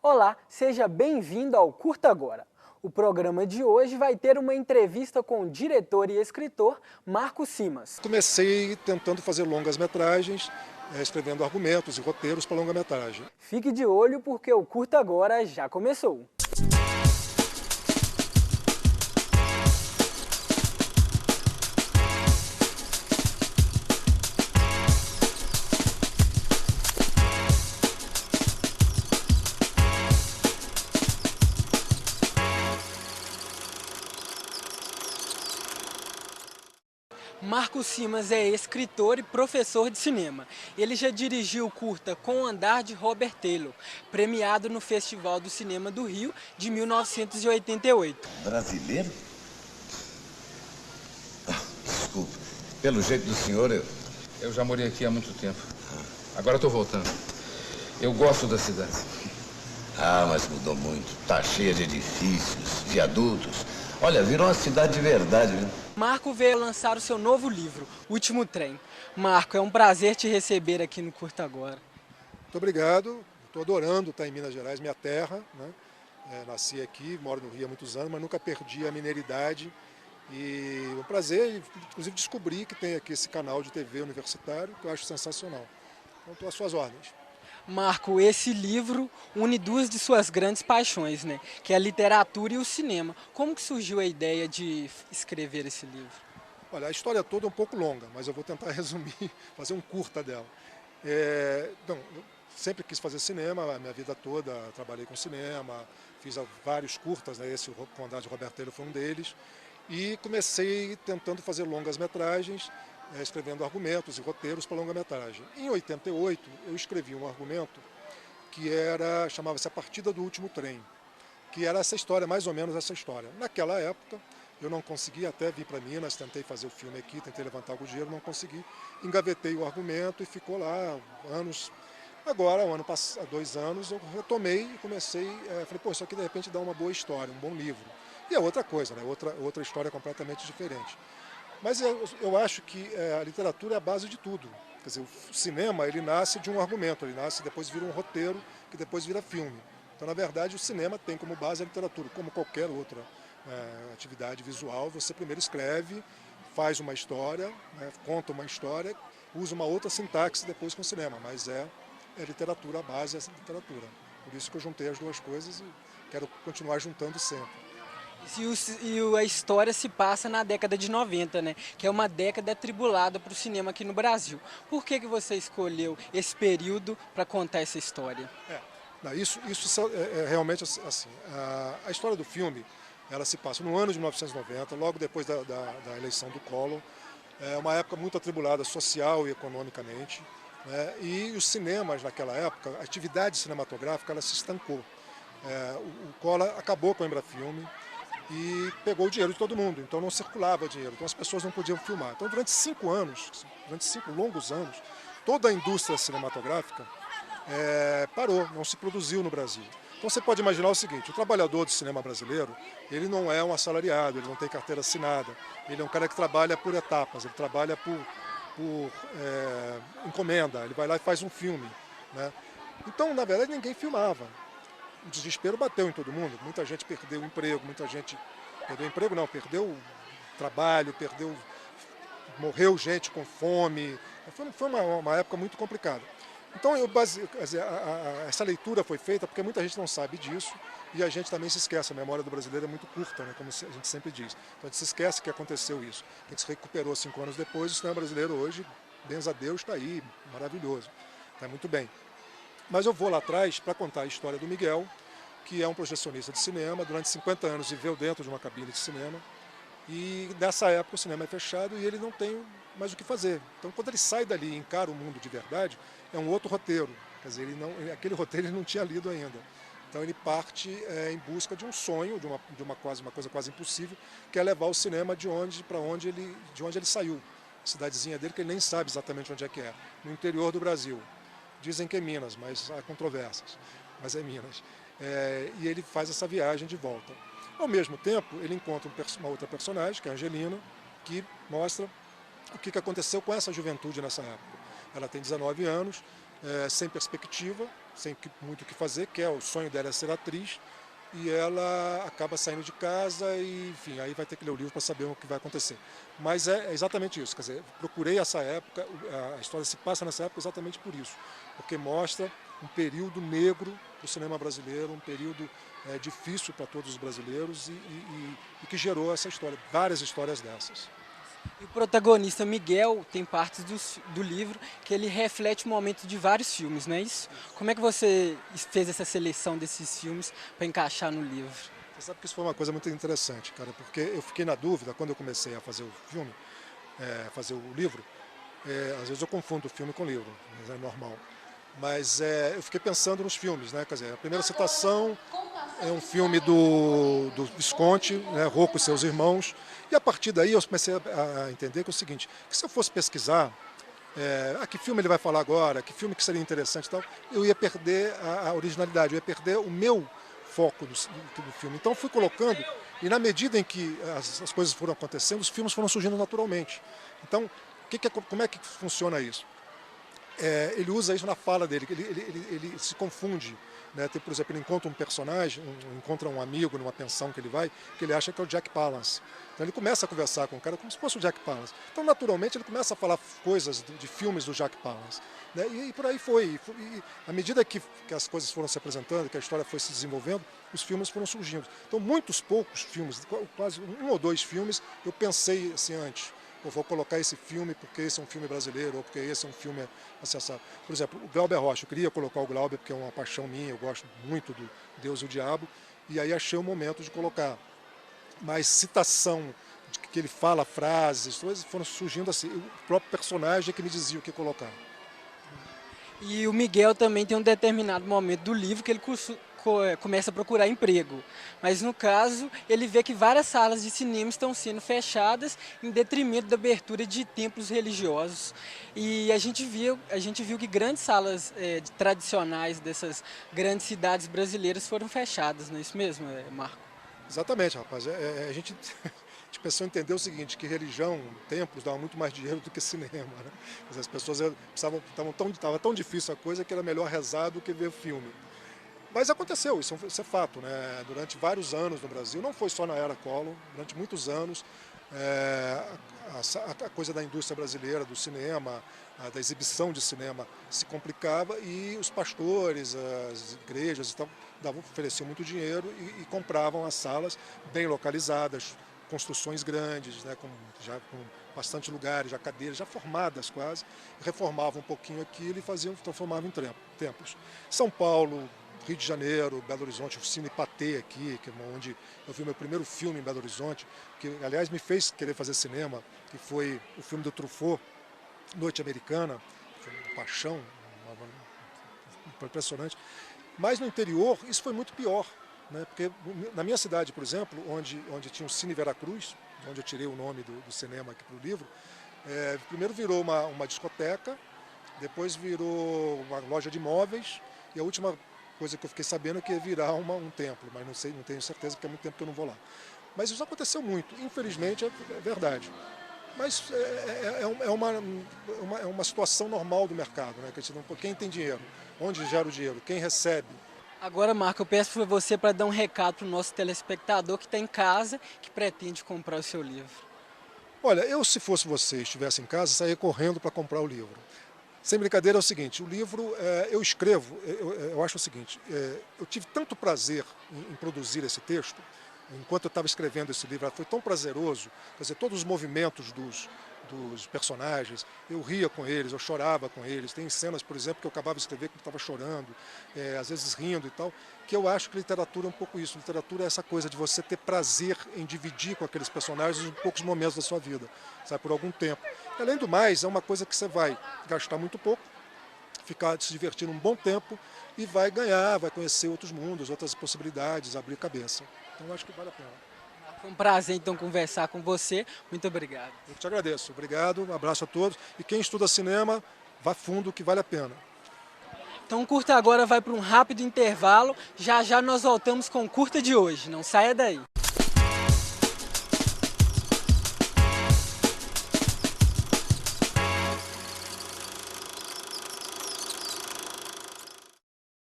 Olá, seja bem-vindo ao Curta Agora. O programa de hoje vai ter uma entrevista com o diretor e escritor Marco Simas. Comecei tentando fazer longas-metragens, escrevendo argumentos e roteiros para longa-metragem. Fique de olho porque o Curta Agora já começou. Marco Simas é escritor e professor de cinema. Ele já dirigiu o curta Com o Andar de Robert Taylor, premiado no Festival do Cinema do Rio de 1988. Brasileiro? Desculpe. Pelo jeito do senhor, Eu já morei aqui há muito tempo. Agora estou voltando. Eu gosto da cidade. mas mudou muito. Tá cheia de edifícios, viadutos. Olha, virou uma cidade de verdade, viu? Marco veio lançar o seu novo livro, Último Trem. Marco, é um prazer te receber aqui no Curta Agora. Muito obrigado, estou adorando estar em Minas Gerais, minha terra, né? Nasci aqui, moro no Rio há muitos anos, mas nunca perdi a mineiridade. E é um prazer, inclusive descobri que tem aqui esse canal de TV universitário, que eu acho sensacional. Então estou às suas ordens. Marco, esse livro une duas de suas grandes paixões, né? Que é a literatura e o cinema. Como que surgiu a ideia de escrever esse livro? Olha, a história toda é um pouco longa, mas eu vou tentar resumir, fazer um curta dela. Eu sempre quis fazer cinema, a minha vida toda trabalhei com cinema, fiz vários curtas, né? Esse Com o Andar de Robert Taylor foi um deles. E comecei tentando fazer longas-metragens, escrevendo argumentos e roteiros para longa-metragem. Em 88, eu escrevi um argumento que chamava-se A Partida do Último Trem, que era essa história, mais ou menos essa história. Naquela época, eu não consegui, até vir para Minas, tentei fazer o filme aqui, tentei levantar algum dinheiro, não consegui. Engavetei o argumento e ficou lá anos. Agora, há 2 anos, eu retomei e comecei, falei, pô, isso aqui de repente dá uma boa história, um bom livro. E é outra coisa, né? outra história completamente diferente. Mas eu acho que a literatura é a base de tudo. Quer dizer, o cinema, ele nasce de um argumento, ele nasce, depois vira um roteiro, que depois vira filme. Então, na verdade, o cinema tem como base a literatura, como qualquer outra atividade visual. Você primeiro escreve, faz uma história, né? Conta uma história, usa uma outra sintaxe depois com o cinema, mas é literatura, a base é essa literatura. Por isso que eu juntei as duas coisas e quero continuar juntando sempre. E a história se passa na década de 90, né? Que é uma década atribulada para o cinema aqui no Brasil. Por que você escolheu esse período para contar essa história? Isso é realmente assim. A história do filme, ela se passa no ano de 1990, logo depois da eleição do Collor. É uma época muito atribulada social e economicamente, né? E os cinemas naquela época, a atividade cinematográfica, ela se estancou. O Collor acabou com a Embrafilme e pegou o dinheiro de todo mundo, então não circulava dinheiro, então as pessoas não podiam filmar. Então durante 5 longos anos, toda a indústria cinematográfica parou, não se produziu no Brasil. Então você pode imaginar o seguinte, o trabalhador do cinema brasileiro, ele não é um assalariado, ele não tem carteira assinada, ele é um cara que trabalha por etapas, ele trabalha por encomenda, ele vai lá e faz um filme, né? Então, na verdade, ninguém filmava. O desespero bateu em todo mundo, muita gente perdeu o emprego, perdeu o trabalho, morreu gente com fome, foi uma época muito complicada. Então, essa leitura foi feita porque muita gente não sabe disso e a gente também se esquece, a memória do brasileiro é muito curta, né, como a gente sempre diz. Então a gente se esquece que aconteceu isso. A gente se recuperou 5 anos depois, o cinema brasileiro hoje, bens a Deus, está aí, maravilhoso, está muito bem. Mas eu vou lá atrás para contar a história do Miguel, que é um projecionista de cinema, durante 50 anos viveu dentro de uma cabine de cinema, e nessa época o cinema é fechado e ele não tem mais o que fazer. Então quando ele sai dali e encara o mundo de verdade, é um outro roteiro, quer dizer, aquele roteiro ele não tinha lido ainda. Então ele parte em busca de um sonho, de uma coisa quase impossível, que é levar o cinema de onde ele saiu. A cidadezinha dele, que ele nem sabe exatamente onde é que é, no interior do Brasil. Dizem que é Minas, mas há controvérsias, mas é Minas. E ele faz essa viagem de volta. Ao mesmo tempo, ele encontra uma outra personagem, que é a Angelina, que mostra o que aconteceu com essa juventude nessa época. Ela tem 19 anos sem perspectiva, sem muito o que fazer, que é o sonho dela é ser atriz, e ela acaba saindo de casa e, enfim, aí vai ter que ler o livro para saber o que vai acontecer. Mas é exatamente isso, quer dizer, procurei essa época, a história se passa nessa época exatamente por isso, porque mostra um período negro do cinema brasileiro, um período difícil para todos os brasileiros e que gerou essa história, várias histórias dessas. E o protagonista Miguel tem partes do livro que ele reflete o momento de vários filmes, não é isso? Como é que você fez essa seleção desses filmes para encaixar no livro? Você sabe que isso foi uma coisa muito interessante, cara, porque eu fiquei na dúvida quando eu comecei a fazer o filme, fazer o livro. Às vezes eu confundo o filme com o livro, mas é normal. Mas eu fiquei pensando nos filmes, né? Quer dizer, a primeira citação é um filme do Visconti, né? Rocco e seus irmãos. E a partir daí eu comecei a entender que é o seguinte, que se eu fosse pesquisar, que filme ele vai falar agora, que filme que seria interessante e tal, eu ia perder a originalidade, eu ia perder o meu foco do filme. Então eu fui colocando, e na medida em que as coisas foram acontecendo, os filmes foram surgindo naturalmente. Então, como é que funciona isso? Ele usa isso na fala dele, ele se confunde. Né? Por exemplo, ele encontra um personagem, encontra um amigo numa pensão que ele vai, que ele acha que é o Jack Palance. Então ele começa a conversar com o cara como se fosse o Jack Palance. Então, naturalmente, ele começa a falar coisas de filmes do Jack Palance. Né? E por aí foi. E à medida que as coisas foram se apresentando, que a história foi se desenvolvendo, os filmes foram surgindo. Então, poucos filmes, quase 1 ou 2 filmes, eu pensei assim antes. Eu vou colocar esse filme porque esse é um filme brasileiro, ou porque esse é um filme acessado. Por exemplo, o Glauber Rocha, eu queria colocar o Glauber porque é uma paixão minha, eu gosto muito do Deus e o Diabo, e aí achei o momento de colocar. Mas citação, de que ele fala frases, coisas foram surgindo assim, o próprio personagem é que me dizia o que colocar. E o Miguel também tem um determinado momento do livro que ele começa a procurar emprego. Mas, no caso, ele vê que várias salas de cinema estão sendo fechadas em detrimento da abertura de templos religiosos. E a gente viu que grandes salas tradicionais dessas grandes cidades brasileiras foram fechadas, não é isso mesmo, Marco? Exatamente, rapaz. A gente pensou em entender o seguinte, que religião, templos, dava muito mais dinheiro do que cinema. Né? As pessoas estava tão difícil a coisa que era melhor rezar do que ver filme. Mas aconteceu, isso é fato, né? Durante vários anos no Brasil, não foi só na era Collor, durante muitos anos, a coisa da indústria brasileira, do cinema, da exibição de cinema se complicava e os pastores, as igrejas e tal, ofereciam muito dinheiro e compravam as salas bem localizadas, construções grandes, né, com bastante lugares, já cadeiras, já formadas quase, reformavam um pouquinho aquilo e transformavam em templos. São Paulo, Rio de Janeiro, Belo Horizonte, o Cine Pathé aqui, que é onde eu vi meu primeiro filme em Belo Horizonte, que aliás me fez querer fazer cinema, que foi o filme do Truffaut, Noite Americana, foi uma paixão, impressionante. Mas no interior isso foi muito pior, né? Porque na minha cidade, por exemplo, onde tinha o Cine Veracruz, onde eu tirei o nome do cinema aqui para o livro, primeiro virou uma discoteca, depois virou uma loja de imóveis, e a última coisa que eu fiquei sabendo é que ia virar um templo, mas não tenho certeza porque é muito tempo que eu não vou lá. Mas isso aconteceu muito, infelizmente é verdade. Mas é uma situação normal do mercado, né? Quem tem dinheiro, onde gera o dinheiro, quem recebe. Agora, Marco, eu peço para você para dar um recado para o nosso telespectador que está em casa, que pretende comprar o seu livro. Olha, se fosse você e estivesse em casa, saía correndo para comprar o livro. Sem brincadeira, é o seguinte, o livro, eu escrevo, eu acho o seguinte, eu tive tanto prazer em produzir esse texto, enquanto eu estava escrevendo esse livro, foi tão prazeroso, quer dizer, todos os movimentos dos personagens, eu ria com eles, eu chorava com eles, tem cenas, por exemplo, que eu acabava de escrever que eu estava chorando, às vezes rindo e tal, que eu acho que literatura é um pouco isso, literatura é essa coisa de você ter prazer em dividir com aqueles personagens em poucos momentos da sua vida, sabe, por algum tempo. E, além do mais, é uma coisa que você vai gastar muito pouco, ficar se divertindo um bom tempo e vai ganhar, vai conhecer outros mundos, outras possibilidades, abrir cabeça. Então eu acho que vale a pena. Foi um prazer, então, conversar com você. Muito obrigado. Eu te agradeço. Obrigado, um abraço a todos. E quem estuda cinema, vá fundo que vale a pena. Então o Curta agora vai para um rápido intervalo. Já já nós voltamos com o Curta de hoje. Não saia daí.